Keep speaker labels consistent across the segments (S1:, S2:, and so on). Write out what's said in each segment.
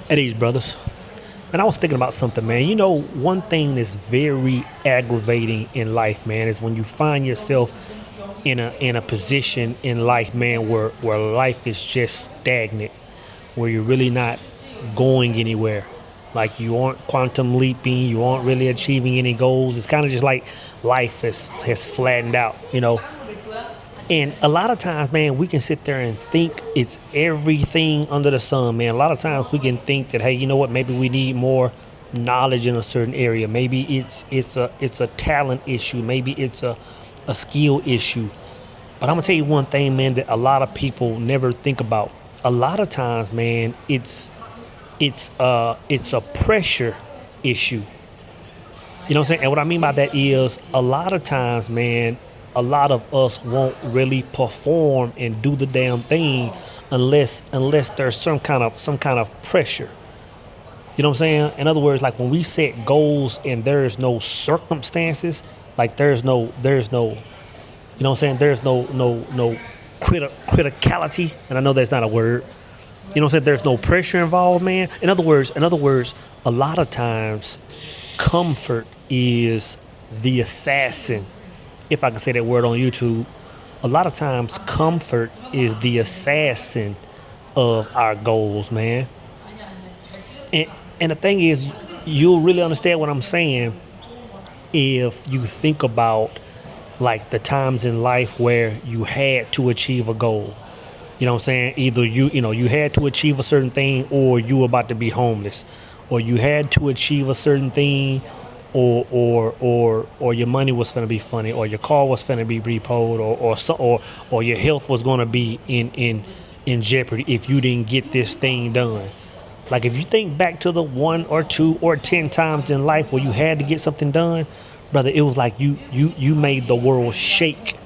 S1: At these brothers. And I was thinking about something, man. You know, one thing that's very aggravating in life, man, is when you find yourself in a position in life, man, where life is just stagnant, where you're really not going anywhere. Like you aren't quantum leaping, you aren't really achieving any goals. It's kind of just like life has flattened out, you know. And a lot of times, man, we can sit there and think it's everything under the sun, man. A lot of times we can think that, hey, you know what? Maybe we need more knowledge in a certain area. Maybe it's a talent issue. Maybe it's a skill issue. But I'm gonna tell you one thing, man, that a lot of people never think about. A lot of times, man, it's a pressure issue. You know what I'm saying? And what I mean by that is a lot of times, man, a lot of us won't really perform and do the damn thing unless there's some kind of pressure. You know what I'm saying? In other words, like when we set goals and there's no circumstances, like there's no you know what I'm saying, there's no criticality, and I know that's not a word. You know what I'm saying? There's no pressure involved, man. In other words, a lot of times comfort is the assassin. If I can say that word on YouTube, a lot of times comfort is the assassin of our goals, man. And the thing is, you'll really understand what I'm saying if you think about like the times in life where you had to achieve a goal. You know what I'm saying? Either you had to achieve a certain thing, or you were about to be homeless, or you had to achieve a certain thing, or your money was gonna be funny, or your car was gonna be repoed, or your health was gonna be in jeopardy if you didn't get this thing done. Like if you think back to the 1 or 2 or 10 times in life where you had to get something done, brother, it was like you made the world shake.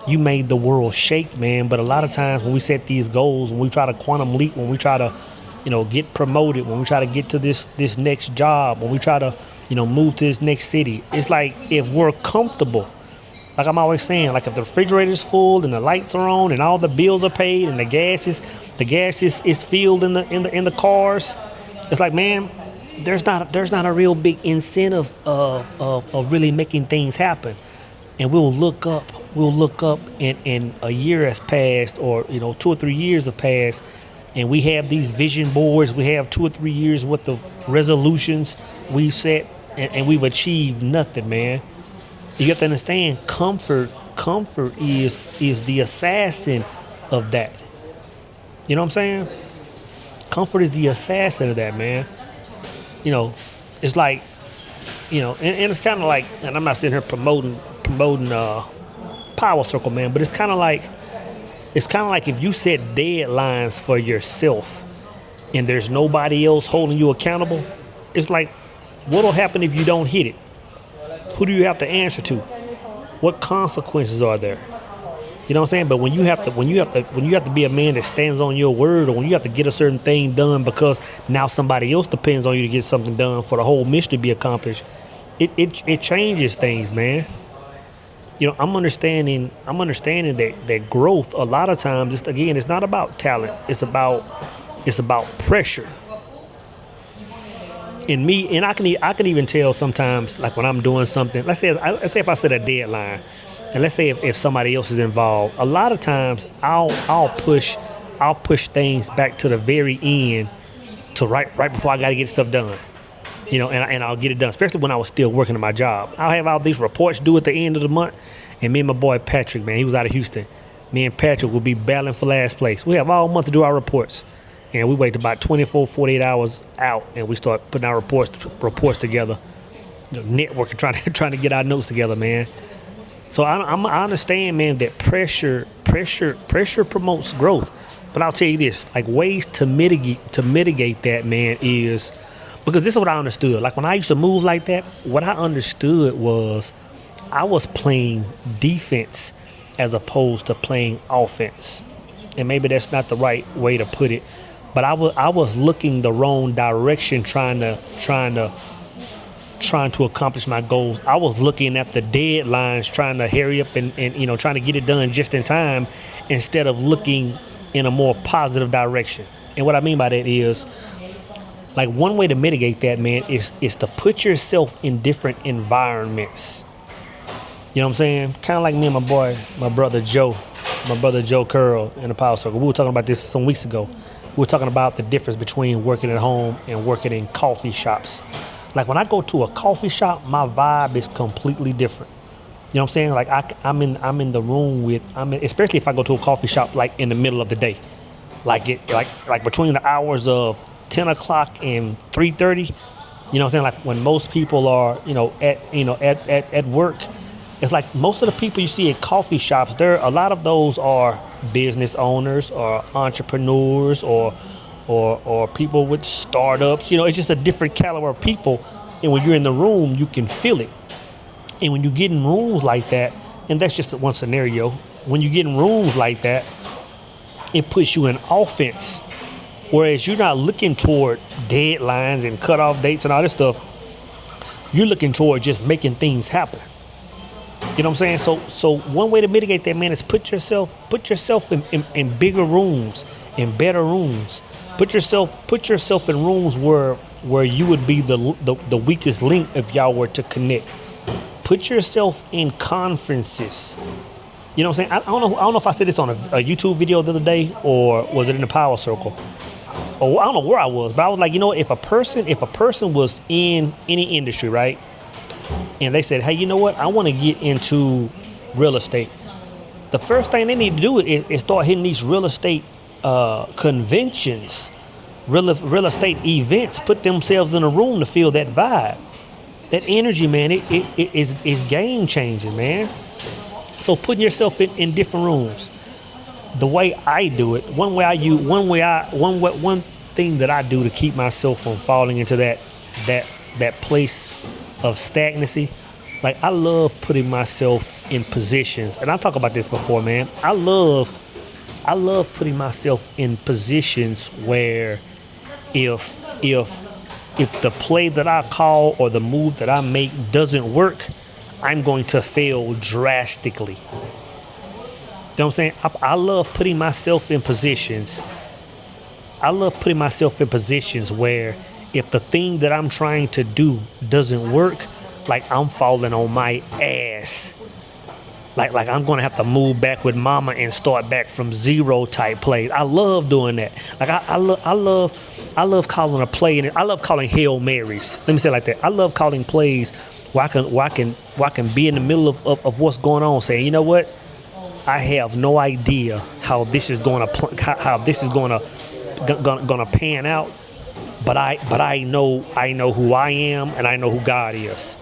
S1: You made the world shake, man. But a lot of times when we set these goals, when we try to quantum leap, when we try to, get promoted, when we try to get to this next job, when we try to, move to this next city, it's like if we're comfortable, like I'm always saying, like if the refrigerator's full and the lights are on and all the bills are paid and the gas is filled in the cars, it's like, man, there's not a real big incentive of really making things happen. And we'll look up and a year has passed, or 2 or 3 years have passed, and we have these vision boards, we have 2 or 3 years worth of resolutions we've set, and we've achieved nothing, man. You have to understand, comfort is the assassin of that. You know what I'm saying? Comfort is the assassin of that, man. It's like, and it's kind of like, and I'm not sitting here promoting power circle, man, but it's kind of like if you set deadlines for yourself and there's nobody else holding you accountable, it's like, what'll happen if you don't hit it? Who do you have to answer to? What consequences are there? You know what I'm saying? But when you have to be a man that stands on your word, or when you have to get a certain thing done because now somebody else depends on you to get something done for the whole mission to be accomplished, it changes things, man. I'm understanding that growth a lot of times, it's not about talent. It's about pressure. And I can even tell sometimes, like when I'm doing something, let's say if I set a deadline, and let's say if somebody else is involved, a lot of times I'll push things back to the very end, to right before I got to get stuff done. And I'll get it done, especially when I was still working at my job. I'll have all these reports due at the end of the month, and me and my boy Patrick, man, he was out of Houston. Me and Patrick will be battling for last place. We have all month to do our reports, and we wait about 24, 48 hours out, and we start putting our reports together, networking, trying to get our notes together, man. So I understand, man, that pressure promotes growth. But I'll tell you this, like ways to mitigate that, man, is because this is what I understood. Like when I used to move like that, what I understood was I was playing defense as opposed to playing offense. And maybe that's not the right way to put it, but I was looking the wrong direction trying to accomplish my goals. I was looking at the deadlines, trying to hurry up and trying to get it done just in time, instead of looking in a more positive direction. And what I mean by that is, Like one way to mitigate that, man, is to put yourself in different environments. You know what I'm saying? Kind of like me and my brother Joe Curl in the Power Circle. We were talking about this some weeks ago. We were talking about the difference between working at home and working in coffee shops. Like when I go to a coffee shop, my vibe is completely different. You know what I'm saying? Like I'm in the room especially if I go to a coffee shop like in the middle of the day, like between the hours of 10 o'clock and 3:30. You know what I'm saying? Like when most people are at work. It's like most of the people you see at coffee shops, a lot of those are business owners or entrepreneurs or people with startups. It's just a different caliber of people. And when you're in the room, you can feel it. And when you get in rooms like that, and that's just one scenario, when you get in rooms like that, it puts you in offense. Whereas you're not looking toward deadlines and cutoff dates and all this stuff. You're looking toward just making things happen. You know what I'm saying? So one way to mitigate that, man, is put yourself in bigger rooms, in better rooms. Put yourself in rooms where you would be the weakest link if y'all were to connect. Put yourself in conferences. You know what I'm saying? I don't know if I said this on a YouTube video the other day or was it in the Power Circle. Or I don't know where I was, but I was like, if a person was in any industry, right? And they said, hey, you know what? I want to get into real estate. The first thing they need to do is start hitting these real estate conventions, real estate events, put themselves in a room to feel that vibe. That energy, man, it is game changing, man. So putting yourself in different rooms. The way I do it, one thing that I do to keep myself from falling into that place of stagnancy. Like I love putting myself in positions, and I've talked about this before, man. I love putting myself in positions where if the play that I call or the move that I make doesn't work, I'm going to fail drastically. You know what I'm saying? I love putting myself in positions. Where if the thing that I'm trying to do doesn't work, like I'm falling on my ass. Like I'm gonna have to move back with mama and start back from zero type plays. I love doing that. Like I love calling a play, and I love calling Hail Marys. Let me say it like that. I love calling plays where I can be in the middle of what's going on, saying, you know what? I have no idea how this is gonna pan out. But I know who I am, and I know who God is.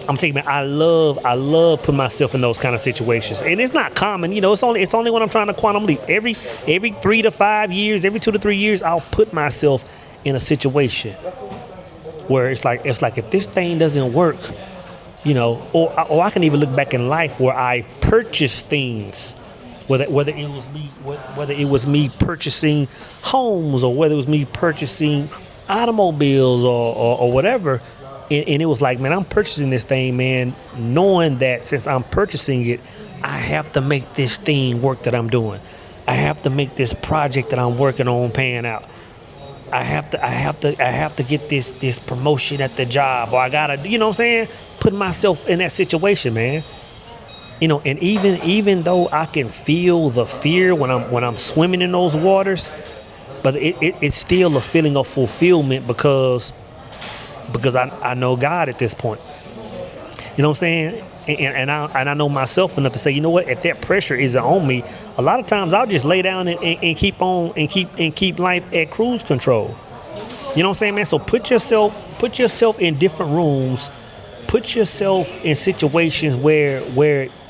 S1: I'm telling you, man, I love putting myself in those kind of situations, and it's not common. It's only when I'm trying to quantum leap. Every 3 to 5 years, every 2 to 3 years, I'll put myself in a situation where it's like if this thing doesn't work, or I can even look back in life where I purchased things. Whether it was me purchasing homes or whether it was me purchasing automobiles or whatever, and it was like, man, I'm purchasing this thing, man, knowing that since I'm purchasing it, I have to make this thing work that I'm doing. I have to make this project that I'm working on pan out. I have to get this promotion at the job, or I gotta, you know what I'm saying? Put myself in that situation, man. And even though I can feel the fear when I'm swimming in those waters, but it's still a feeling of fulfillment because I know God at this point. You know what I'm saying? And I know myself enough to say, you know what? If that pressure isn't on me, a lot of times I'll just lay down and keep on and keep life at cruise control. You know what I'm saying, man? So put yourself in different rooms. Put yourself in situations where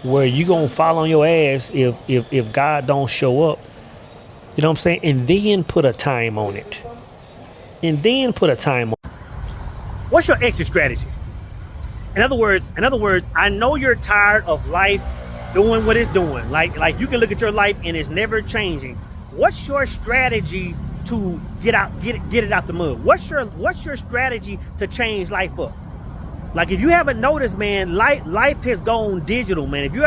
S1: you gonna fall on your ass if God don't show up. You know what I'm saying? And then put a time on it. What's your exit strategy? In other words, I know you're tired of life doing what it's doing. Like you can look at your life and it's never changing. What's your strategy to get it out the mud? What's your strategy to change life up? Like if you haven't noticed, man, life has gone digital, man. If you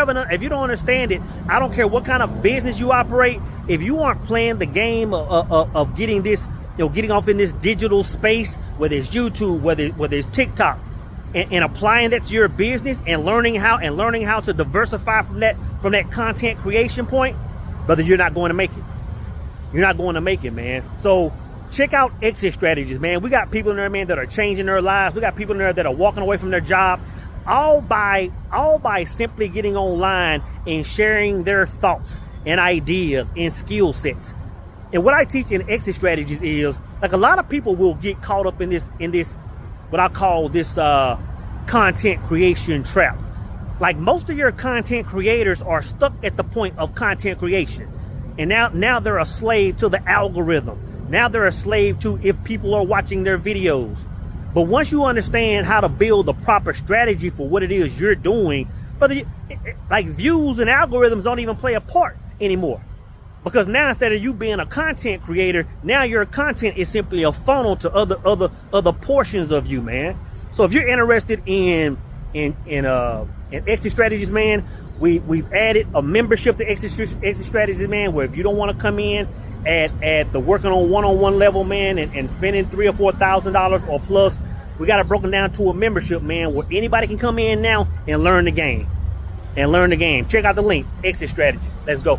S1: don't understand it, I don't care what kind of business you operate. If you aren't playing the game of getting this getting off in this digital space, whether it's YouTube, whether it's TikTok, and applying that to your business and learning how to diversify from that content creation point, brother, you're not going to make it. You're not going to make it, man. So check out exit strategies, man. We got people in there, man, that are changing their lives. We got people in there that are walking away from their job, all by simply getting online and sharing their thoughts and ideas and skill sets. And what I teach in exit strategies is, like, a lot of people will get caught up in this what I call this content creation trap. Like, most of your content creators are stuck at the point of content creation. And now they're a slave to the algorithm. Now they're a slave to if people are watching their videos. But once you understand how to build the proper strategy for what it is you're doing, like, views and algorithms don't even play a part anymore. Because now, instead of you being a content creator, now your content is simply a funnel to other portions of you, man. So if you're interested in exit strategies, man, we've added a membership to exit strategies, man, where if you don't want to come in at the working on one-on-one level, man, and spending $3,000 or $4,000 or plus, we got it broken down to a membership, man, where anybody can come in now and learn the game. Check out the link, exit strategy. Let's go.